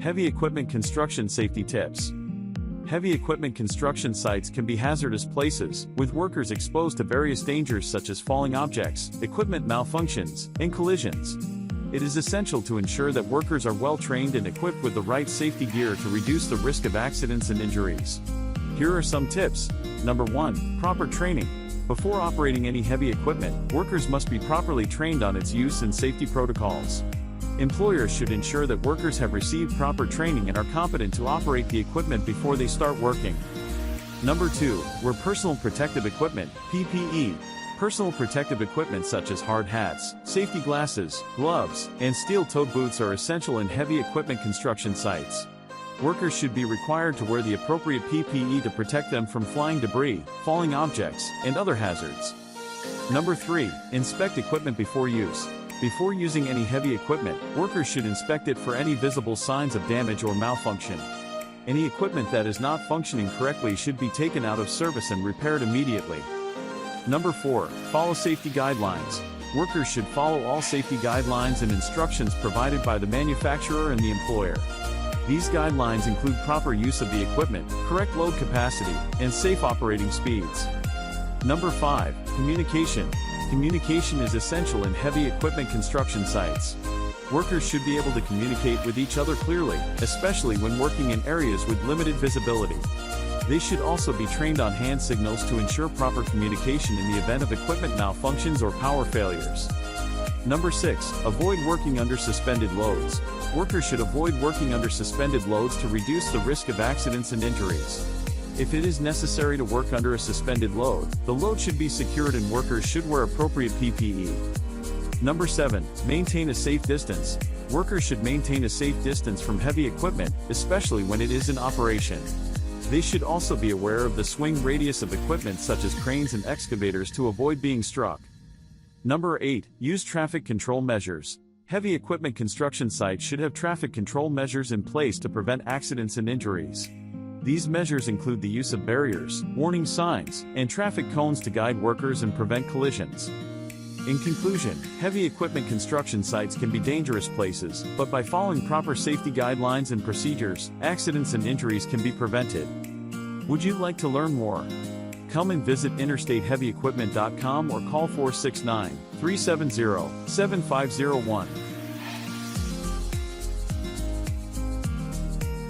Heavy equipment construction safety tips. Heavy equipment construction sites can be hazardous places, with workers exposed to various dangers such as falling objects, equipment malfunctions, and collisions. It is essential to ensure that workers are well trained and equipped with the right safety gear to reduce the risk of accidents and injuries. Here are some tips. Number 1. Proper training. Before operating any heavy equipment, workers must be properly trained on its use and safety protocols. Employers should ensure that workers have received proper training and are competent to operate the equipment before they start working. Number 2. Wear personal protective equipment, PPE. Personal protective equipment such as hard hats, safety glasses, gloves, and steel-toed boots are essential in heavy equipment construction sites. Workers should be required to wear the appropriate PPE to protect them from flying debris, falling objects, and other hazards. Number 3. Inspect equipment before use. Before using any heavy equipment, workers should inspect it for any visible signs of damage or malfunction. Any equipment that is not functioning correctly should be taken out of service and repaired immediately. Number 4. Follow safety guidelines. Workers should follow all safety guidelines and instructions provided by the manufacturer and the employer. These guidelines include proper use of the equipment, correct load capacity, and safe operating speeds. Number 5. Communication. Communication is essential in heavy equipment construction sites. Workers should be able to communicate with each other clearly, especially when working in areas with limited visibility. They should also be trained on hand signals to ensure proper communication in the event of equipment malfunctions or power failures. Number 6. Avoid working under suspended loads. Workers should avoid working under suspended loads to reduce the risk of accidents and injuries. If it is necessary to work under a suspended load, the load should be secured and workers should wear appropriate PPE. Number 7. Maintain a safe distance. Workers should maintain a safe distance from heavy equipment, especially when it is in operation. They should also be aware of the swing radius of equipment such as cranes and excavators to avoid being struck. Number 8. Use traffic control measures. Heavy equipment construction sites should have traffic control measures in place to prevent accidents and injuries. These measures include the use of barriers, warning signs, and traffic cones to guide workers and prevent collisions. In conclusion, heavy equipment construction sites can be dangerous places, but by following proper safety guidelines and procedures, accidents and injuries can be prevented. Would you like to learn more? Come and visit interstateheavyequipment.com or call 469-370-7501.